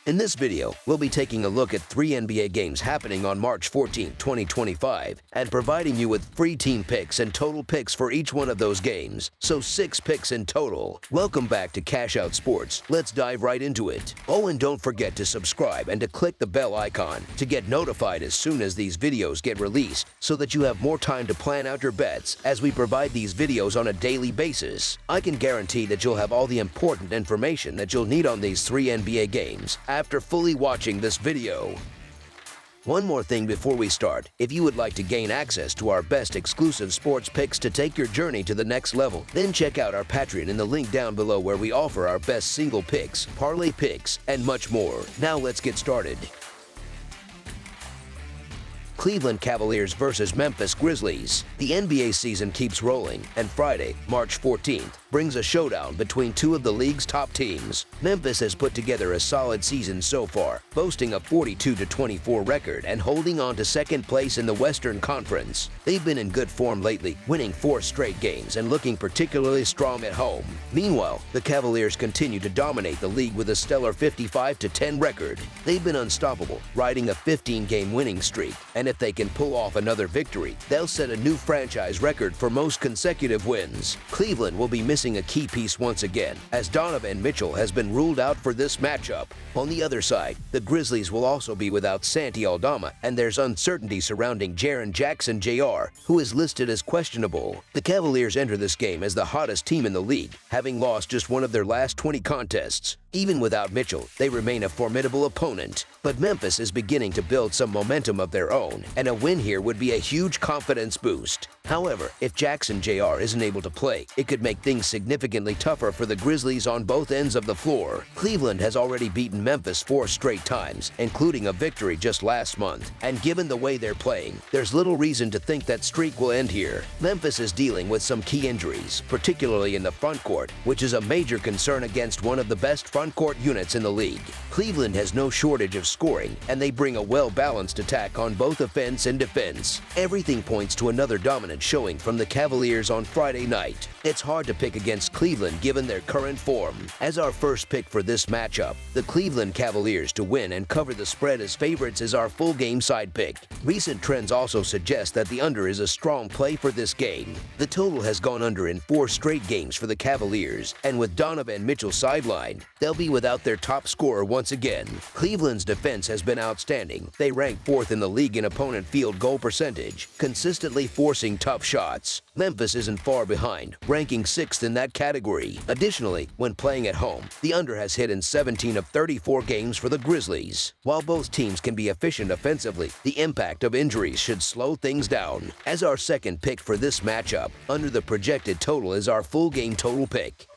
In this video, we'll be taking a look at 3 NBA games happening on March 14, 2025, and providing you with free team picks and total picks for each one of those games, so 6 picks in total. Welcome back to Cash Out Sports. Let's dive right into it. Oh, and don't forget to subscribe and to click the bell icon to get notified as soon as these videos get released, so that you have more time to plan out your bets as we provide these videos on a daily basis. I can guarantee that you'll have all the important information that you'll need on these 3 NBA games after fully watching this video. One more thing before we start. If you would like to gain access to our best exclusive sports picks to take your journey to the next level, then check out our Patreon in the link down below, where we offer our best single picks, parlay picks, and much more. Now let's get started. Cleveland Cavaliers versus Memphis Grizzlies. The NBA season keeps rolling, and Friday, March 14th, brings a showdown between 2 of the league's top teams. Memphis has put together a solid season so far, boasting a 42-24 record and holding on to second place in the Western Conference. They've been in good form lately, winning 4 straight games and looking particularly strong at home. Meanwhile, the Cavaliers continue to dominate the league with a stellar 55-10 record. They've been unstoppable, riding a 15-game winning streak, and if they can pull off another victory, they'll set a new franchise record for most consecutive wins. Cleveland will be missing a key piece once again, as Donovan Mitchell has been ruled out for this matchup. On the other side, the Grizzlies will also be without Santi Aldama, and there's uncertainty surrounding Jaren Jackson Jr., who is listed as questionable. The Cavaliers enter this game as the hottest team in the league, having lost just one of their last 20 contests. Even without Mitchell, they remain a formidable opponent. But Memphis is beginning to build some momentum of their own, and a win here would be a huge confidence boost. However, if Jackson Jr. isn't able to play, it could make things significantly tougher for the Grizzlies on both ends of the floor. Cleveland has already beaten Memphis 4 straight times, including a victory just last month, and given the way they're playing, there's little reason to think that streak will end here. Memphis is dealing with some key injuries, particularly in the front court, which is a major concern against one of the best front court units in the league. Cleveland has no shortage of scoring, and they bring a well-balanced attack on both offense and defense. Everything points to another dominant showing from the Cavaliers on Friday night. It's hard to pick against Cleveland given their current form. As our first pick for this matchup, the Cleveland Cavaliers to win and cover the spread as favorites is our full game side pick. Recent trends also suggest that the under is a strong play for this game. The total has gone under in 4 straight games for the Cavaliers, and with Donovan Mitchell sidelined, they'll be without their top scorer once again. Cleveland's defense has been outstanding. They rank 4th in the league in opponent field goal percentage, consistently forcing tough shots. Memphis isn't far behind, ranking 6th in that category. Additionally, when playing at home, the under has hit in 17 of 34 games for the Grizzlies. While both teams can be efficient offensively, the impact of injuries should slow things down. As our second pick for this matchup, under the projected total is our full game total pick.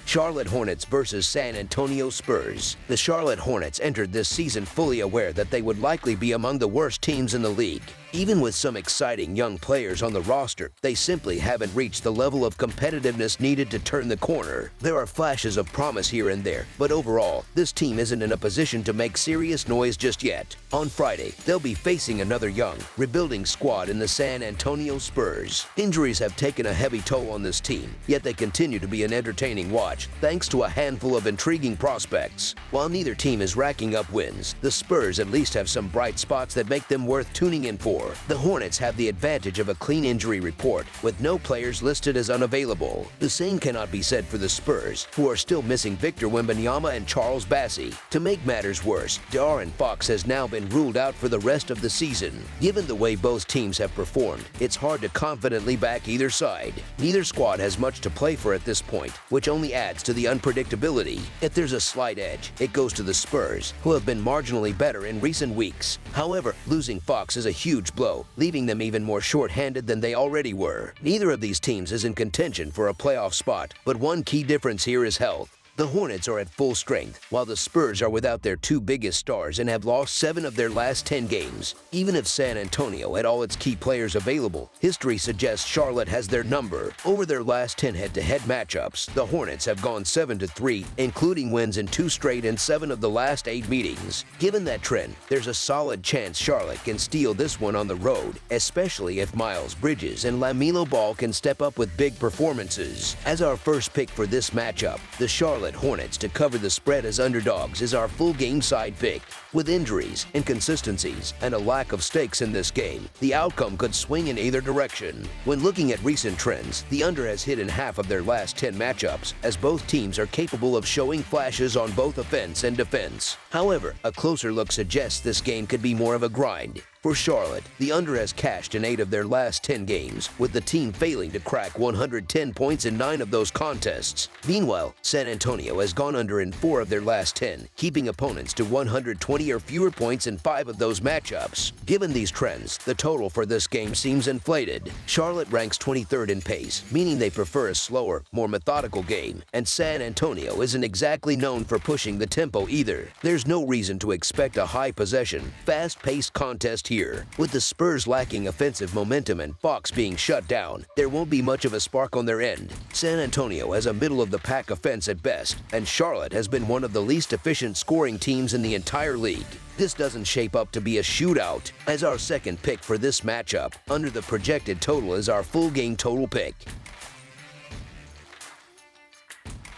Charlotte Hornets versus San Antonio Spurs. The Charlotte Hornets entered this season fully aware that they would likely be among the worst teams in the league. Even with some exciting young players on the roster, they simply haven't reached the level of competitiveness needed to turn the corner. There are flashes of promise here and there, but overall, this team isn't in a position to make serious noise just yet. On Friday, they'll be facing another young, rebuilding squad in the San Antonio Spurs. Injuries have taken a heavy toll on this team, yet they continue to be an entertaining watch thanks to a handful of intriguing prospects. While neither team is racking up wins, the Spurs at least have some bright spots that make them worth tuning in for. The Hornets have the advantage of a clean injury report, with no players listed as unavailable. The same cannot be said for the Spurs, who are still missing Victor Wembanyama and Charles Bassey. To make matters worse, De'Aaron Fox has now been ruled out for the rest of the season. Given the way both teams have performed, it's hard to confidently back either side. Neither squad has much to play for at this point, which only adds to the unpredictability. If there's a slight edge, it goes to the Spurs, who have been marginally better in recent weeks. However, losing Fox is a huge blow, leaving them even more short-handed than they already were. Neither of these teams is in contention for a playoff spot, but one key difference here is health. The Hornets are at full strength, while the Spurs are without their 2 biggest stars and have lost 7 of their last 10 games. Even if San Antonio had all its key players available, history suggests Charlotte has their number. Over their last 10 head-to-head matchups, the Hornets have gone 7-3, including wins in 2 straight and 7 of the last 8 meetings. Given that trend, there's a solid chance Charlotte can steal this one on the road, especially if Miles Bridges and LaMelo Ball can step up with big performances. As our first pick for this matchup, the Charlotte Charlotte Hornets to cover the spread as underdogs is our full game side pick. With injuries, inconsistencies, and a lack of stakes in this game, the outcome could swing in either direction. When looking at recent trends, the under has hit in half of their last 10 matchups, as both teams are capable of showing flashes on both offense and defense. However, a closer look suggests this game could be more of a grind. For Charlotte, the under has cashed in 8 of their last 10 games, with the team failing to crack 110 points in 9 of those contests. Meanwhile, San Antonio has gone under in 4 of their last 10, keeping opponents to 120 or fewer points in 5 of those matchups. Given these trends, the total for this game seems inflated. Charlotte ranks 23rd in pace, meaning they prefer a slower, more methodical game, and San Antonio isn't exactly known for pushing the tempo either. There's no reason to expect a high possession, fast-paced contest here. With the Spurs lacking offensive momentum and Fox being shut down, there won't be much of a spark on their end. San Antonio has a middle-of-the-pack offense at best, and Charlotte has been one of the least efficient scoring teams in the entire league. This doesn't shape up to be a shootout. As our second pick for this matchup, under the projected total is our full game total pick.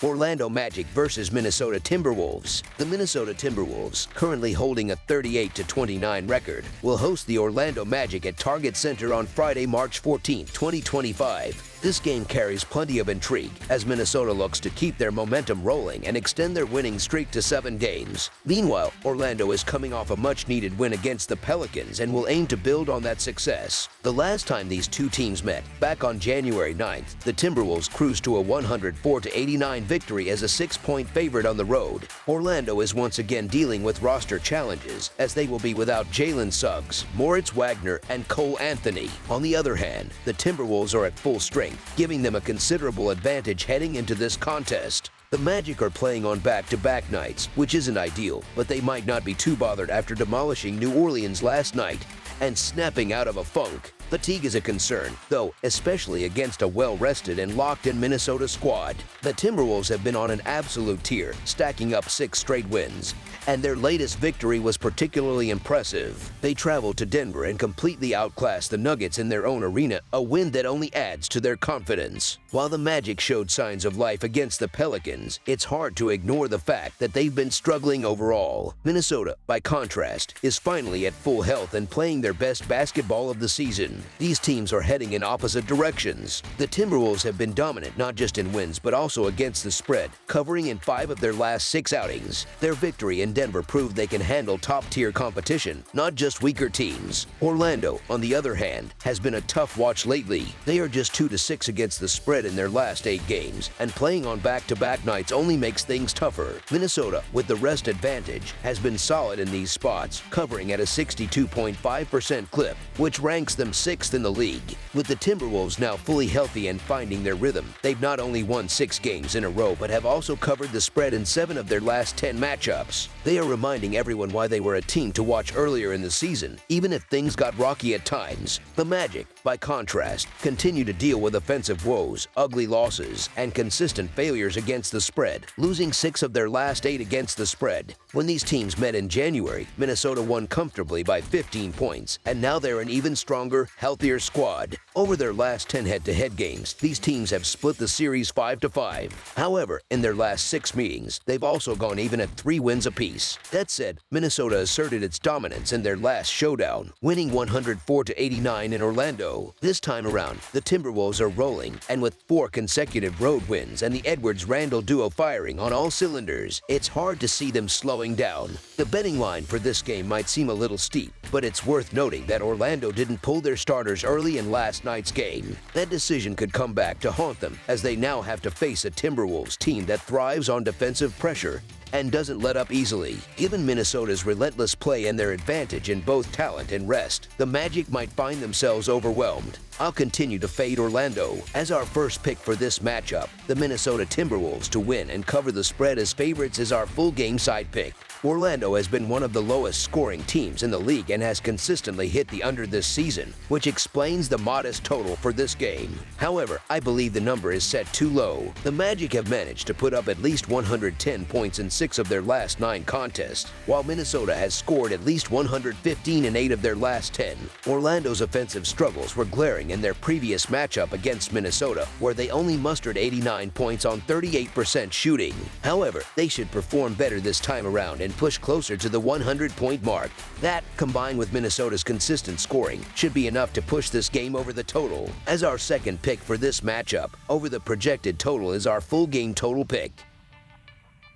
Orlando Magic versus Minnesota Timberwolves. The Minnesota Timberwolves, currently holding a 38-29 record, will host the Orlando Magic at Target Center on Friday, March 14, 2025. This game carries plenty of intrigue as Minnesota looks to keep their momentum rolling and extend their winning streak to 7 games. Meanwhile, Orlando is coming off a much-needed win against the Pelicans and will aim to build on that success. The last time these two teams met, back on January 9th, the Timberwolves cruised to a 104-89 victory as a 6-point favorite on the road. Orlando is once again dealing with roster challenges as they will be without Jalen Suggs, Moritz Wagner, and Cole Anthony. On the other hand, the Timberwolves are at full strength, giving them a considerable advantage heading into this contest. The Magic are playing on back-to-back nights, which isn't ideal, but they might not be too bothered after demolishing New Orleans last night and snapping out of a funk. Fatigue is a concern, though, especially against a well-rested and locked-in Minnesota squad. The Timberwolves have been on an absolute tear, stacking up 6 straight wins, and their latest victory was particularly impressive. They traveled to Denver and completely outclassed the Nuggets in their own arena, a win that only adds to their confidence. While the Magic showed signs of life against the Pelicans, it's hard to ignore the fact that they've been struggling overall. Minnesota, by contrast, is finally at full health and playing their best basketball of the season. These teams are heading in opposite directions. The Timberwolves have been dominant not just in wins but also against the spread, covering in 5 of their last 6 outings. Their victory in Denver proved they can handle top-tier competition, not just weaker teams. Orlando, on the other hand, has been a tough watch lately. They are just 2-6 against the spread in their last 8 games, and playing on back-to-back nights only makes things tougher. Minnesota, with the rest advantage, has been solid in these spots, covering at a 62.5% clip, which ranks them 6th in the league. With the Timberwolves now fully healthy and finding their rhythm, they've not only won 6 games in a row but have also covered the spread in 7 of their last 10 matchups. They are reminding everyone why they were a team to watch earlier in the season, even if things got rocky at times. The Magic, by contrast, continue to deal with offensive woes, ugly losses, and consistent failures against the spread, losing 6 of their last 8 against the spread. When these teams met in January, Minnesota won comfortably by 15 points, and now they're an even stronger, healthier squad. Over their last 10 head-to-head games, these teams have split the series 5-5. However, in their last 6 meetings, they've also gone even at 3 wins apiece. That said, Minnesota asserted its dominance in their last showdown, winning 104-89 in Orlando. This time around, the Timberwolves are rolling, and with 4 consecutive road wins and the Edwards-Randle duo firing on all cylinders, it's hard to see them slowing down. The betting line for this game might seem a little steep, but it's worth noting that Orlando didn't pull their starters early in last night's game. That decision could come back to haunt them as they now have to face a Timberwolves team that thrives on defensive pressure and doesn't let up easily. Given Minnesota's relentless play and their advantage in both talent and rest, the Magic might find themselves overwhelmed. I'll continue to fade Orlando. As our first pick for this matchup, the Minnesota Timberwolves to win and cover the spread as favorites is our full game side pick. Orlando has been one of the lowest scoring teams in the league and has consistently hit the under this season, which explains the modest total for this game. However, I believe the number is set too low. The Magic have managed to put up at least 110 points in 6 of their last 9 contests, while Minnesota has scored at least 115 in 8 of their last 10. Orlando's offensive struggles were glaring scoring in their previous matchup against Minnesota, where they only mustered 89 points on 38% shooting. However, they should perform better this time around and push closer to the 100-point mark. That, combined with Minnesota's consistent scoring, should be enough to push this game over the total. As our second pick for this matchup, over the projected total is our full game total pick.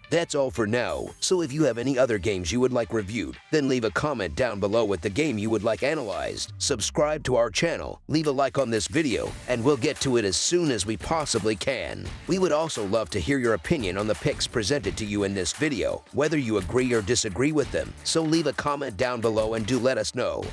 That's all for now, so if you have any other games you would like reviewed, then leave a comment down below with the game you would like analyzed. Subscribe to our channel, leave a like on this video, and we'll get to it as soon as we possibly can. We would also love to hear your opinion on the picks presented to you in this video, whether you agree or disagree with them, so leave a comment down below and do let us know.